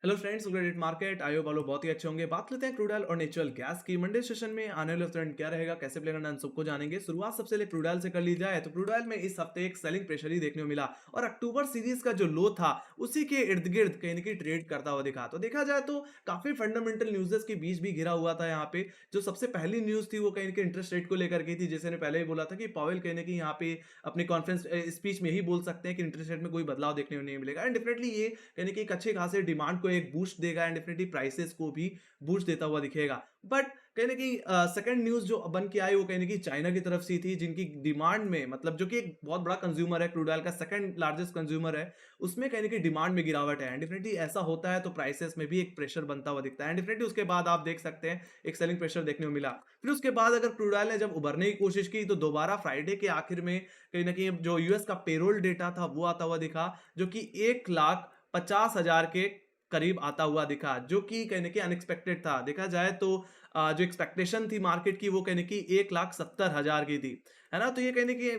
Hello friends, credit market आयो वालों बहुत ही अच्छे होंगे। बात लेते हैं क्रूड ऑयल और नेचुरल गैस की। मंडे सेशन में आने वाला ट्रेंड क्या रहेगा, कैसे प्ले करना है, सबको जानेंगे। शुरुआत सबसे पहले क्रूड ऑयल से कर ली जाए तो क्रूड ऑयल में इस हफ्ते एक सेलिंग प्रेशर ही देखने को मिला और अक्टूबर सीरीज का जो लो था उसी के इर्द गिर्द कहीं ना कहीं ट्रेड करता हुआ दिखा। तो देखा जाए तो काफी फंडामेंटल न्यूज़ेस के बीच भी घिरा हुआ था यहाँ पे। जो सबसे पहली न्यूज थी वो कहीं ना कहीं इंटरेस्ट रेट को लेकर के थी, जैसे ने पहले ही बोला था कि पॉवेल कहीं ना कहीं यहाँ पे अपनी कॉन्फ्रेंस स्पीच में ही बोल सकते हैं कि इंटरेस्ट रेट में कोई बदलाव देखने को नहीं मिलेगा। एंड डेफिनेटली ये कहीं ना कहीं एक अच्छे खासे डिमांड को एक बूस्ट देगा एंड डेफिनेटली प्राइसेस को भी बूस्ट देता हुआ दिखेगा। बट कहीं ना कहीं सेकंड न्यूज जो बन के आई वो कहीं ना कहीं चाइना की तरफ से थी, जिनकी डिमांड में मतलब जो कि एक बहुत बड़ा कंज्यूमर है, क्रूड ऑयल का सेकंड लार्जेस्ट कंज्यूमर है, उसमें कहीं ना कहीं डिमांड में गिरावट है। एंड डेफिनेटली ऐसा होता है तो प्राइसेस में भी एक प्रेशर बनता हुआ दिखता है। एंड डेफिनेटली उसके बाद आप देख सकते हैं एक सेलिंग प्रेशर देखने को मिला। फिर उसके बाद अगर क्रूड ऑयल ने जब उभरने की कोशिश की तो दोबारा फ्राइडे के आखिर में कहीं ना कहीं जो यूएस का पेरोल डेटा था वो आता हुआ दिखा, जो कि 1,50,000 के करीब आता हुआ दिखा, जो कि कहीं न कहीं अनएक्सपेक्टेड था। देखा जाए तो जो एक्सपेक्टेशन थी मार्केट की वो कहीं न कहीं 1,70,000 की थी, है ना? तो ये कहीं न कहीं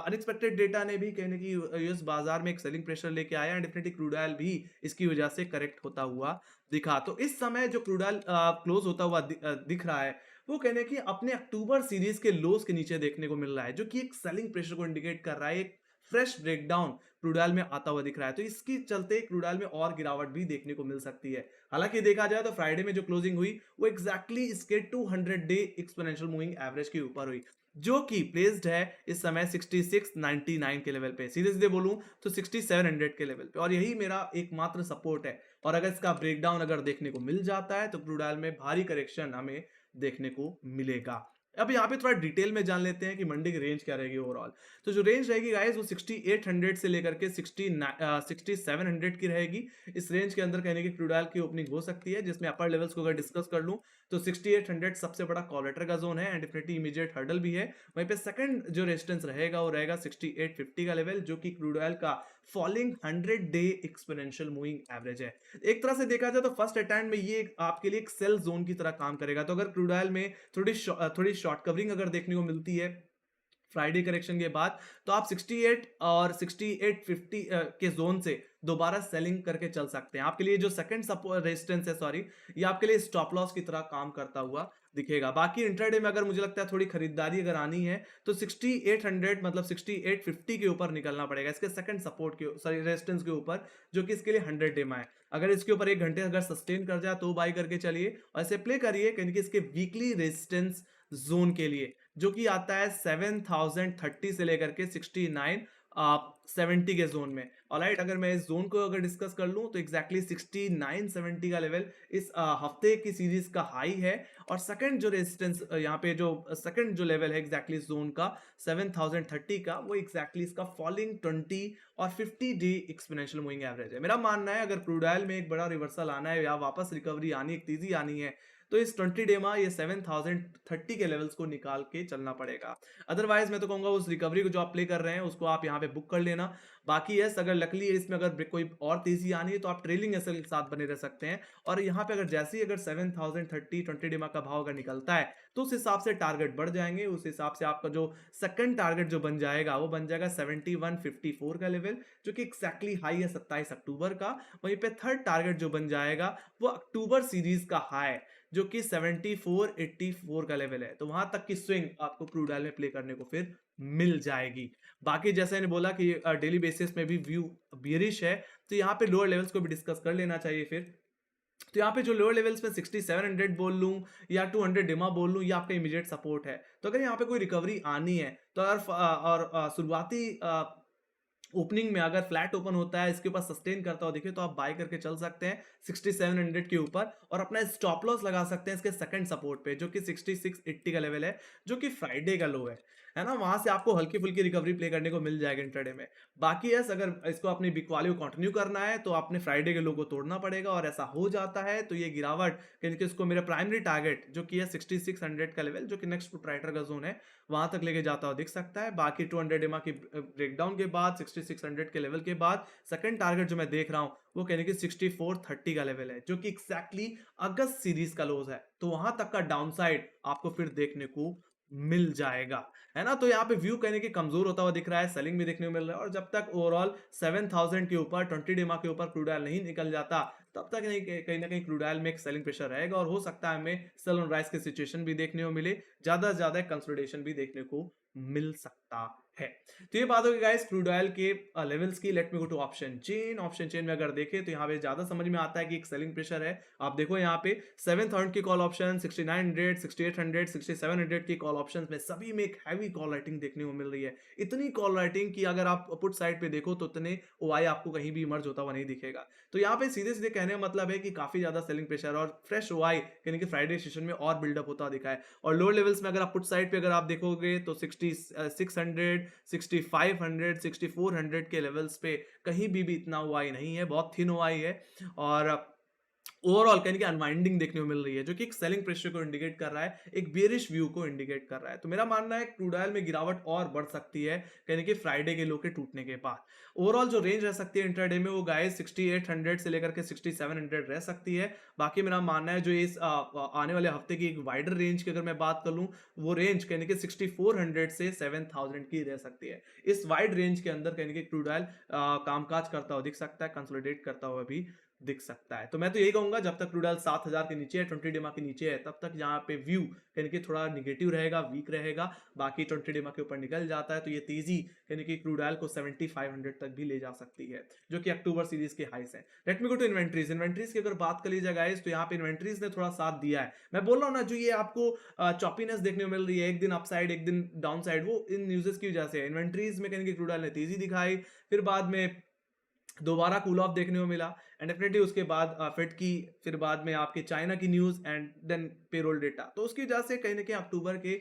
अनएक्सपेक्टेड डेटा ने भी कहीं न कहीं यूएस बाजार में एक सेलिंग प्रेशर लेके आया एंड डेफिनिटली क्रूड ऑयल भी इसकी वजह से करेक्ट होता हुआ दिखा। तो इस समय जो क्रूड ऑयल क्लोज़ होता हुआ दिख रहा है, वो कहीं न कहीं अपने अक्टूबर सीरीज़ के लोज़ के नीचे देखने को मिल रहा है, जो कि एक सेलिंग प्रेशर को इंडिकेट कर रहा है। एक फ्रेश ब्रेकडाउन क्रूड ऑयल में आता हुआ दिख रहा है, तो इसके चलते क्रूड ऑयल में और गिरावट भी देखने को मिल सकती है। हालांकि देखा जाए तो फ्राइडे में जो क्लोजिंग हुई वो एग्जैक्टली इसके 200 डे एक्सपोनेंशियल मूविंग एवरेज के ऊपर हुई, जो कि प्लेस्ड है इस समय 6699 के लेवल पे। सीधे सीधे बोलूं तो 6700 के लेवल पे, और यही मेरा एकमात्र सपोर्ट है। और अगर इसका ब्रेकडाउन अगर देखने को मिल जाता है तो क्रूड ऑयल में भारी करेक्शन हमें देखने को मिलेगा। अब यहाँ पे थोड़ा डिटेल में जान लेते हैं कि मंडी की रेंज क्या रहेगी ओवरऑल। तो जो रेंज रहेगी गाइस वो 6800 से लेकर के 6700 की रहेगी। इस रेंज के अंदर कहने की क्रूड ऑयल की ओपनिंग हो सकती है, जिसमें अपर लेवल्स को अगर डिस्कस कर लूं तो 6800 सबसे बड़ा कॉलेटर का जोन है एंड डेफिनेटली इमीडिएट हर्डल भी है। वहीं पे सेकंड जो रेजिस्टेंस रहेगा वो रहेगा 6850 का लेवल, जो कि क्रूड ऑयल का falling 100 day exponential moving average है। एक तरह से देखा जाए तो फर्स्ट अटेम्प्ट में ये आपके लिए एक सेल जोन की तरह काम करेगा। तो अगर क्रूड ऑयल में थोड़ी शॉर्ट कवरिंग अगर देखने को मिलती है फ्राइडे करेक्शन के बाद, तो आप 68 और 6850 के जोन से दोबारा सेलिंग करके चल सकते हैं। आपके लिए जो सेकंड सपोर्ट रेजिस्टेंस है, सॉरी, ये आपके लिए स्टॉप लॉस की तरह काम करता हुआ दिखेगा। बाकी इंट्राडे में अगर मुझे लगता है थोड़ी खरीदारी अगर आनी है तो 6800 मतलब 6850 के ऊपर निकलना पड़ेगा, इसके सेकंड सपोर्ट के सॉरी रेजिस्टेंस के ऊपर, जो कि इसके लिए 100 डे में है। अगर इसके ऊपर 1 घंटे अगर सस्टेन कर जाए तो बाई करके चलिए और ऐसे प्ले करिए कहीं इसके वीकली रेजिस्टेंस जोन के लिए, जो कि आता है 7030 से लेकर के 69 70 के जोन में। ऑलराइट, अगर मैं इस जोन को अगर डिस्कस कर लूं तो एग्जैक्टली 6970 का लेवल इस हफ्ते की सीरीज का हाई है। और सेकंड जो रेजिस्टेंस यहाँ पे जो सेकंड जो लेवल है एग्जैक्टली इस जोन का 7030 का, वो एग्जैक्टली इसका फॉलिंग 20 और 50 डे एक्सपोनेंशियल मूविंग एवरेज है। मेरा मानना है अगर क्रूड ऑयल में एक बड़ा रिवर्सल आना है या वापस रिकवरी आनी, एक तेजी आनी है, तो इस 20 डे में ये 7030 के लेवल्स को निकाल के चलना पड़ेगा। अदरवाइज मैं तो कहूंगा उस रिकवरी को जो आप प्ले कर रहे हैं उसको आप यहाँ पे बुक कर लेना। बाकी यस, अगर लकली इसमें अगर कोई और तेजी आनी है तो आप ट्रेलिंग एसएल के साथ बने रह सकते हैं। और यहाँ पे अगर जैसे ही अगर 7030 20 डेमा का भाव अगर निकलता है तो उस हिसाब से टारगेट बढ़ जाएंगे। उस हिसाब से आपका जो सेकंड टारगेट जो बन जाएगा वो बन जाएगा 7154 का लेवल, जो कि एक्जैक्टली हाई है 27 अक्टूबर का। वहीं पे थर्ड टारगेट जो बन जाएगा वो अक्टूबर सीरीज का हाई, जो कि 7484 का लेवल है। तो वहां तक की स्विंग आपको क्रूड ऑयल में प्ले करने को फिर मिल जाएगी। बाकी जैसे मैंने बोला कि डेली बेसिस में भी व्यू बियरिश है, तो यहाँ पे लोअर लेवल्स को भी डिस्कस कर लेना चाहिए फिर। तो यहाँ पे जो लोअर लेवल्स में 6700 बोल लूं या 200 डिमा बोल लूं, ये आपका इमीडिएट सपोर्ट है। तो अगर यहाँ पे कोई रिकवरी आनी है तो अगर शुरुआती ओपनिंग में अगर फ्लैट ओपन होता है, इसके ऊपर सस्टेन करता हो देखिए, तो आप बाय करके चल सकते हैं 6700 के ऊपर और अपना स्टॉप लॉस लगा सकते हैं इसके सेकंड सपोर्ट पे, जो कि 6680 का लेवल है, जो कि फ्राइडे का लो है ना? वहां से आपको हल्की फुल्की रिकवरी प्ले करने को मिल जाएगा इंट्राडे में। बाकी यस, अगर इसको अपनी बिग वैल्यू कंटिन्यू करना है तो आपने फ्राइडे के लो को तोड़ना पड़ेगा, और ऐसा हो जाता है तो ये गिरावट क्योंकि इसको मेरा प्राइमरी टारगेट जो कि है 6600 का लेवल, जो कि नेक्स्ट ट्राइटर का जोन है, वहां तक लेके जाता हुआ दिख सकता है। बाकी 200 एमआ की ब्रेकडाउन के बाद 6600 के लेवल के बाद सेकंड टारगेट जो मैं देख रहा हूं वो कहने की 6430 का लेवल है, जो कि एक्जैक्टली अगस्त सीरीज का लोज है। तो वहां तक का डाउनसाइड आपको फिर देखने को मिल जाएगा, है ना? तो यहाँ पे व्यू कहीं न कहीं कमज़ोर होता हुआ दिख रहा है, सेलिंग भी देखने को मिल रहा है और जब तक ओवरऑल 7000 के ऊपर 20 डीमा के ऊपर क्रूड ऑयल नहीं निकल जाता, तब तक नहीं कहीं न कहीं क्रूड ऑयल में एक सेलिंग प्रेशर रहेगा और हो सकता है हमें सेल ऑन राइज़ की सिचुएशन भी देखने को मिले, ज़्यादा से ज़्यादा कंसोलिडेशन भी देखने को मिल सकता है। तो ये बात होगी गाइस क्रूड ऑयल के लेवल्स की। Let me go to option chain में अगर देखें तो यहाँ पे ज़्यादा समझ में आता है कि एक सेलिंग प्रेशर है। आप देखो यहाँ पे 7000 की कॉल ऑप्शन, 6900, 6800, 6700 की कॉल ऑप्शंस में सभी में एक हैवी कॉल राइटिंग देखने को मिल रही है। इतनी कॉल राइटिंग कि अगर आप पुट साइड पे देखो तो उतने ओआई आपको कहीं भी इमर्ज होता हुआ नहीं दिखेगा। तो यहाँ पे सीधे-सीधे कहने का मतलब है कि काफ़ी ज़्यादा सेलिंग प्रेशर और फ्रेश ओआई यानी कि फ्राइडे सेशन में और बिल्डअप होता दिखा है। और लोअर लेवल्स में अगर आप पुट साइड पे अगर आप देखोगे तो 600, 6500, 6400 के लेवल्स पे कहीं भी इतना ओआई नहीं है, बहुत थिन ओआई है और ओवरऑल कहने की अनवाइंडिंग देखने को मिल रही है जो कि एक सेलिंग प्रेशर को इंडिकेट कर रहा है, एक बेयरिश व्यू को इंडिकेट कर रहा है। तो मेरा मानना है क्रूड ऑयल में गिरावट और बढ़ सकती है कहने की फ्राइडे के लो के टूटने के बाद। ओवरऑल जो रेंज रह सकती है इंट्राडे में वो गाइस 6800 से लेकर के 6700 रह सकती है। बाकी मेरा मानना है जो इस आने वाले हफ्ते की एक वाइडर रेंज की अगर मैं बात कर लूं, वो रेंज कहने की 6400 से 7000 की रह सकती है। इस वाइड रेंज के अंदर कहने की क्रूड ऑयल कामकाज करता हुआ दिख सकता है, कंसोलिडेट करता हुआ भी दिख सकता है। तो मैं तो यही कहूँगा जब तक क्रूड ऑयल 7000 के नीचे है, 20 डीमा के नीचे है, तब तक यहाँ पे व्यू यानी कि थोड़ा नेगेटिव रहेगा, वीक रहेगा। बाकी 20 डीमा के ऊपर निकल जाता है तो ये तेज़ी यानी कि क्रूड ऑयल को 7500 तक भी ले जा सकती है, जो कि अक्टूबर सीरीज़ के हाईज़ हैं। Let me go to inventories. Inventories की अगर बात कर ली जाए गाइस तो यहाँ पे इन्वेंटरीज़ ने थोड़ा साथ दिया है। मैं बोल रहा हूँ ना जो ये आपको चॉपीनेस देखने को मिल रही है, एक दिन अपसाइड, एक दिन डाउन साइड, वो इन न्यूज़ेस की वजह से है। इन्वेंटरीज़ में कहेंगे क्रूड ऑयल ने तेज़ी दिखाई, फिर बाद में दोबारा कूल ऑफ देखने को मिला एंड डेफिनेटली उसके बाद फेड की, फिर बाद में आपके चाइना की news and then payroll data. तो उसकी वजह से कहीं न कहीं अक्टूबर के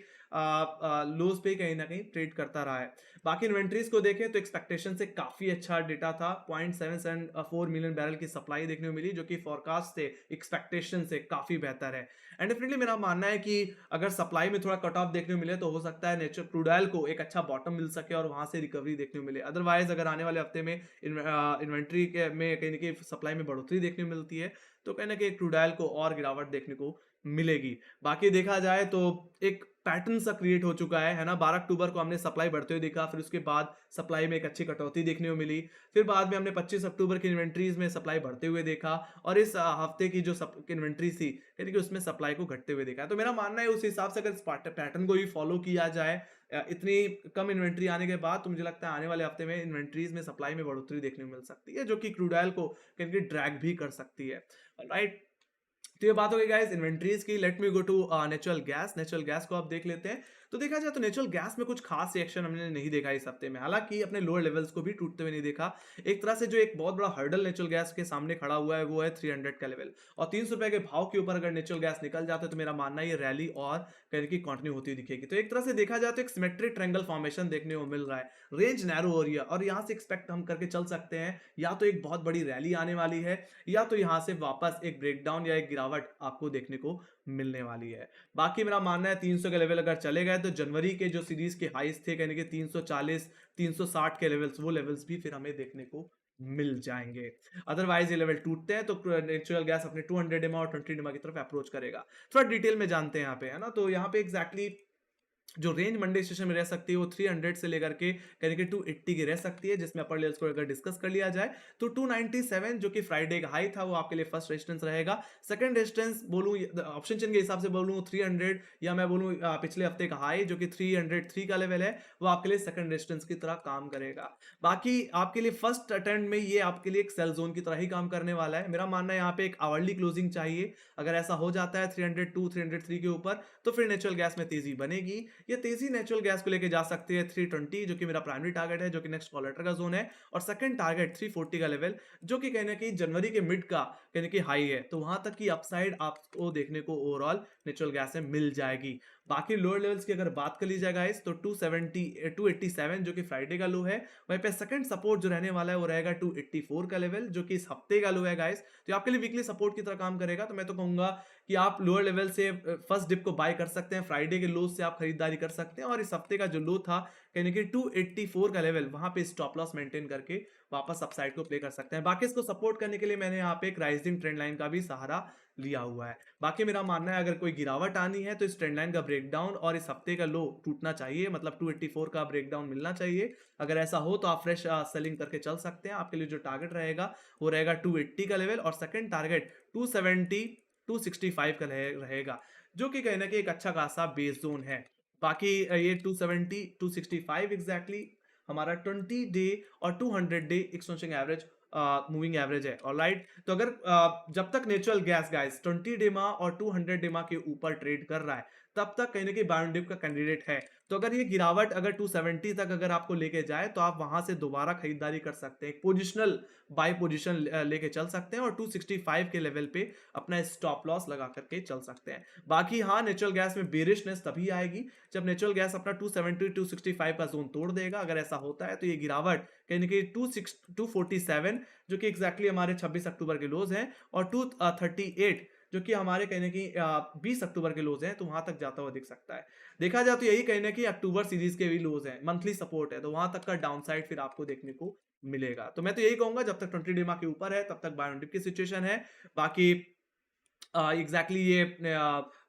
लोज़ पे कहीं न कहीं ट्रेड करता रहा है। बाकी इन्वेंटरीज़ को देखें तो एक्सपेक्टेशन से काफ़ी अच्छा डेटा था। 0.774 मिलियन बैरल की सप्लाई देखने को मिली जो कि फोरकास्ट से, एक्सपेक्टेशन से काफ़ी बेहतर है। एंड डेफिनेटली मेरा मानना है कि अगर सप्लाई में थोड़ा कट ऑफ देखने को मिले तो हो सकता है नेचर क्रूड ऑयल को एक अच्छा बॉटम मिल सके और वहाँ से रिकवरी देखने को मिले। अदरवाइज़ अगर आने वाले हफ्ते में इन्वेंट्री के में कहीं न कहीं सप्लाई में बढ़ोतरी देखने को मिलती है, तो कहीं न कहीं क्रूड ऑयल को और गिरावट देखने को मिलेगी। बाकी देखा जाए तो एक पैटर्न सा क्रिएट हो चुका है ना? 12 अक्टूबर को हमने सप्लाई बढ़ते हुए देखा, फिर उसके बाद सप्लाई में एक अच्छी कटौती देखने को मिली। फिर बाद में हमने 25 अक्टूबर की इन्वेंटरीज़ में सप्लाई बढ़ते हुए देखा और इस हफ्ते की जो इन्वेंटरी थी, यानी कि उसमें सप्लाई को घटते हुए देखा। तो मेरा मानना है उस हिसाब से अगर इस पैटर्न को ही फॉलो किया जाए इतनी कम इन्वेंटरी आने के बाद तो मुझे लगता है आने वाले हफ्ते में इन्वेंटरीज में सप्लाई में बढ़ोतरी देखने को मिल सकती है जो कि क्रूड ऑयल को कहीं ड्रैग भी कर सकती है। राइट, तो ये बात हो गई गाइस इन्वेंटरीज की। Let me go to natural gas को आप देख लेते हैं। तो देखा जाए तो नेचुरल गैस में कुछ खास रिएक्शन हमने नहीं देखा इस हफ्ते में, हालांकि अपने लोअर लेवल्स को भी टूटते हुए नहीं देखा। एक तरह से जो एक बहुत बड़ा हर्डल नेचुरल गैस के सामने खड़ा हुआ है वो है 300 का लेवल और 300 रुपए के भाव के ऊपर अगर नेचुरल गैस निकल जाता है तो मेरा मानना है ये रैली और कहीं की कंटिन्यू होती दिखेगी। तो एक तरह से देखा जाए तो एक सिमेट्रिक ट्रायंगल फॉर्मेशन देखने को मिल रहा है, रेंज नैरो हो रही है और यहाँ से एक्सपेक्ट हम करके चल सकते हैं या तो एक बहुत बड़ी रैली आने वाली है या तो यहाँ से वापस एक ब्रेकडाउन या एक गिरावट आपको देखने को मिलने वाली है। बाकी मेरा मानना है 300 के लेवल अगर चले गए तो जनवरी के जो सीरीज के हाईज थे यानी कि 340 360 के लेवल्स, वो लेवल्स भी फिर हमें देखने को मिल जाएंगे। अदरवाइज ये लेवल टूटते हैं तो नेचुरल गैस अपने 200 एमआ और 20 एमआ की तरफ अप्रोच करेगा। थोड़ा डिटेल में जानते हैं यहाँ पे, है ना? तो यहाँ पे एग्जैक्टली जो रेंज मंडे सेशन में रह सकती है वो 300 से लेकर के कहीं के 280 की रह सकती है, जिसमें अपर लेवल्स को अगर डिस्कस कर लिया जाए तो 297 जो कि फ्राइडे का हाई था वो आपके लिए फर्स्ट रेजिस्टेंस रहेगा। सेकंड रेजिस्टेंस बोलूं ऑप्शन चेन के हिसाब से बोलूं 300 या मैं बोलूं पिछले हफ्ते का हाई जो कि 303 का लेवल है वो आपके लिए सेकंड रेजिस्टेंस की तरह काम करेगा। बाकी आपके लिए फर्स्ट अटेम्प्ट में ये आपके लिए एक सेल जोन की तरह ही काम करने वाला है। मेरा मानना है यहाँ पे एक आवरली क्लोजिंग चाहिए, अगर ऐसा हो जाता है 302 303 के ऊपर तो फिर नेचुरल गैस में तेजी बनेगी। ये तेजी नेचुरल गैस को लेके जा सकती है 320 जो कि मेरा प्राइमरी टारगेट है, जो कि नेक्स्ट कॉलेटर का जोन है, और सेकंड टारगेट 340 का लेवल जो कि कहने की जनवरी के मिड का कहने की हाई है। तो वहां तक की अपसाइड आपको देखने को ओवरऑल नेचुरल गैस में मिल जाएगी। बाकी लोअर लेवल्स की अगर बात कर ली जाए गाइस तो 287 जो कि फ्राइडे का लो है, वहीं पे सेकंड सपोर्ट जो रहने वाला है वो रहेगा 284 का लेवल जो कि इस हफ्ते का लो है गाइस। तो आपके लिए वीकली सपोर्ट की तरह काम करेगा। तो मैं तो कहूंगा कि आप लोअर लेवल से फर्स्ट डिप को बाय कर सकते हैं, फ्राइडे के लो से आप खरीदारी कर सकते हैं और इस हफ्ते का जो लो था यानी कि 284 का लेवल वहां पे स्टॉप लॉस मेंटेन करके वापस अपसाइड को प्ले कर सकते हैं। बाकी इसको सपोर्ट करने के लिए मैंने यहाँ पे एक राइजिंग ट्रेंड लाइन का भी सहारा लिया हुआ है। बाकी मेरा मानना है अगर कोई गिरावट आनी है तो इस ट्रेंड लाइन का ब्रेकडाउन और इस हफ्ते का लो टूटना चाहिए, मतलब 284 का ब्रेकडाउन मिलना चाहिए। अगर ऐसा हो तो आप फ्रेश सेलिंग करके चल सकते हैं। आपके लिए जो टारगेट रहेगा वो रहेगा 280 का लेवल और सेकंड टारगेट 270 265 का रहेगा, जो कि कहीं न कहीं एक अच्छा खासा बेस ज़ोन है। बाकी ये 270 265 एग्ज़ैक्टली हमारा 20 डे और 200 day extension average moving average है, ऑलराइट। तो अगर जब तक नेचुरल गैस गाइस 20 डेमा और 200 डेमा के ऊपर ट्रेड कर रहा है, तब तक कहीं ना कहीं बाय ऑन डिप का कैंडिडेट है। तो अगर ये गिरावट अगर 270 तक अगर आपको लेके जाए तो आप वहां से दोबारा खरीदारी कर सकते हैं, पोजिशनल बाय पोजिशन लेके चल सकते हैं और 265 के लेवल पे अपना स्टॉप लॉस लगा करके चल सकते हैं। बाकी हाँ, नेचुरल गैस में बेरिशनेस तभी आएगी जब नेचुरल गैस अपना 270 265 का जोन तोड़ देगा। अगर ऐसा होता है तो ये गिरावट कहीं ना कहीं 247 जो कि एग्जैक्टली हमारे 26 अक्टूबर के लोज हैं और 238 जो कि हमारे कहीं ना कहीं 20 अक्टूबर के लोज हैं, तो वहां तक जाता हुआ दिख सकता है। देखा जाए तो यही कहीं ना कहीं अक्टूबर सीरीज के भी लोज हैं, मंथली सपोर्ट है, तो वहां तक का डाउन साइड फिर आपको देखने को मिलेगा। तो मैं तो यही कहूंगा जब तक 20 डेमा के ऊपर है तब तक बाय ऑन डिप की सिचुएशन है। बाकी एग्जैक्टली ये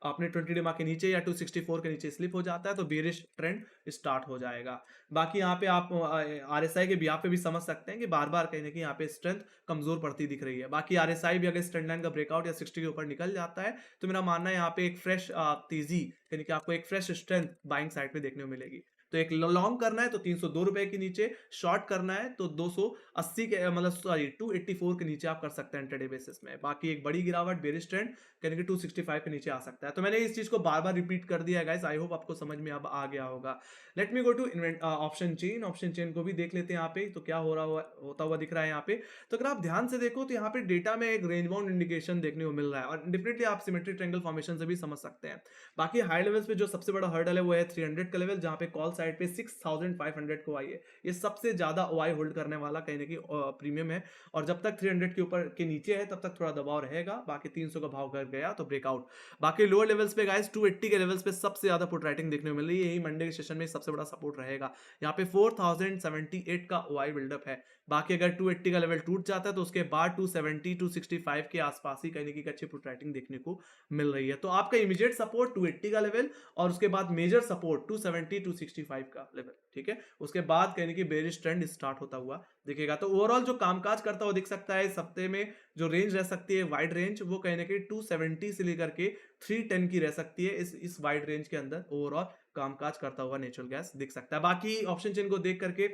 अपने 20 डेमा के नीचे या 264 के नीचे स्लिप हो जाता है तो बेरिश ट्रेंड स्टार्ट हो जाएगा। बाकी यहाँ पे आप आरएसआई के यहाँ पे भी समझ सकते हैं कि बार बार कहीं ना कहीं यहाँ पे स्ट्रेंथ कमजोर पड़ती दिख रही है। बाकी आरएसआई भी अगर इस ट्रेंड लाइन का ब्रेकआउट या 60 के ऊपर निकल जाता है तो मेरा मानना है यहाँ पे एक फ्रेश तेजी यानी कि आपको एक फ्रेश स्ट्रेंथ बाइंग साइड पे देखने को मिलेगी। तो एक लॉन्ग करना है तो 302 रुपए के नीचे, शॉर्ट करना है तो 280 के मतलब सॉरी 284 के नीचे आप कर सकते हैं इंट्राडे बेसिस में। बाकी एक बड़ी गिरावट बेरिश ट्रेंड यानी कि 265 के नीचे आ सकता है। तो मैंने इस चीज को बार बार रिपीट कर दिया है गाइस, आई होप आपको समझ में अब आ गया होगा। Let me go to option chain. Option chain को भी देख लेते हैं यहाँ पे तो क्या हो रहा होता हुआ दिख रहा है यहाँ पे। तो अगर आप ध्यान से देखो तो यहाँ पे डेटा में एक रेंज बाउंड इंडिकेशन देखने को मिल रहा है और डेफिनेटली आप सिमेट्रिक ट्रायंगल फॉर्मेशन से भी समझ सकते हैं। बाकी हाई लेवल्स पे जो सबसे बड़ा हर्डल है वो है 300 का लेवल, जहां पे कॉल साइड पे 6500 को आई है। ये सबसे ज्यादा ओआई होल्ड करने वाला कहीं ना कहीं प्रीमियम है और जब तक 300 के ऊपर के नीचे है तब तक थोड़ा दबाव रहेगा। बाकी 300 का भाव कर गया तो ब्रेकआउट। बाकी लोअर लेवल्स पे गाइस 280 के लेवल्स पे सबसे ज्यादा पुट राइटिंग देखने को मिल रही है, यही मंडे के सेशन में सबसे बड़ा सपोर्ट रहेगा। यहाँ पे 4078 का ओआई बिल्डअप है। बाकी अगर 280 का लेवल टूट जाता है तो उसके बाद 270 265 के आसपास ही कहीं ना कहीं अच्छी पुट राइटिंग देखने को मिल रही है। तो आपका इमीडिएट सपोर्ट 280 का लेवल और उसके बाद मेजर सपोर्ट 270 265 का लेवल, ठीक है। उसके बाद कहने की बेरिश ट्रेंड स्टार्ट होता हुआ दिखेगा। तो ओवरऑल जो कामकाज करता हुआ दिख सकता है इस हफ्ते में, जो रेंज रह सकती है वाइड रेंज, वो कहने की 270 से लेकर के 310 की रह सकती है। इस वाइड रेंज के अंदर ओवरऑल कामकाज करता हुआ नेचुरल गैस दिख सकता है। बाकी ऑप्शन चेन को देख करके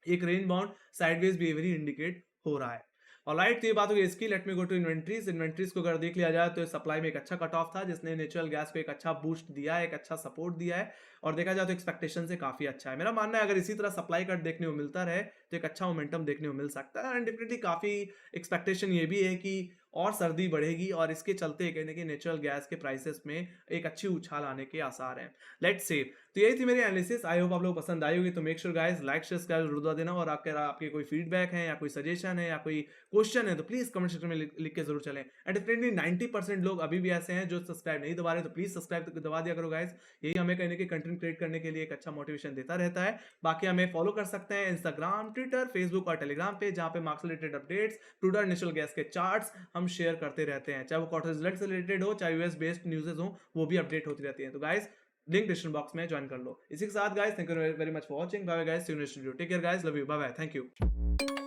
एक range bound sideways behaviour indicate हो रहा है। ऑलराइट, तो ये बात हो गई इसकी। Let me go to inventories. Inventories को अगर देख लिया जाए तो सप्लाई में एक अच्छा कट ऑफ था जिसने नेचुरल गैस को एक अच्छा बूस्ट दिया है, एक अच्छा सपोर्ट दिया है और देखा जाए तो एक्सपेक्टेशन से काफी अच्छा है। मेरा मानना है अगर इसी तरह सप्लाई कट देखने को मिलता रहे तो एक अच्छा मोमेंटम देखने को मिल सकता है एंड डेफिनेटली काफी एक्सपेक्टेशन ये भी है कि और सर्दी बढ़ेगी और इसके चलते कहीं ना कहीं नेचुरल गैस के प्राइसेस में एक अच्छी उछाल आने के आसार हैं। लेट्स से तो यही थी मेरी एनालिसिस। आई होप आप लोग पसंद आई होगी। तो make sure guys like share subscribe जरूर दबा देना और अगर आपके कोई फीडबैक है या कोई सजेशन है या कोई क्वेश्चन है तो प्लीज कमेंट सेक्शन में लिख के जरूर चलें। एंड डेफिनेटली 90% लोग अभी भी ऐसे हैं जो सब्सक्राइब नहीं दबा रहे, तो प्लीज सब्सक्राइब दबा दिया करो गाइस। यही हमें कहने के कंटेंट क्रिएट करने के लिए एक अच्छा मोटिवेशन देता रहता है। बाकी हमें फॉलो कर सकते हैं इंस्टाग्राम, ट्विटर, फेसबुक और टेलीग्राम पे, जहां पे मार्क्स रिलेटेड अपडेट्स, क्रूड और नेचुरल गैस के चार्ट्स हम शेयर करते रहते हैं। चाहे वो क्वार्टर रिजल्ट से रिलेटेड हो, चाहे यूएस बेस्ड न्यूज़ेस हो, वो भी अपडेट होती रहती है। तो गाइस लिंक डिस्क्रिप्शन बॉक्स में ज्वाइन कर लो। इसी के साथ guys thank you very much for watching. Bye bye guys, see you next video. Take care guys, love you, bye bye, thank you.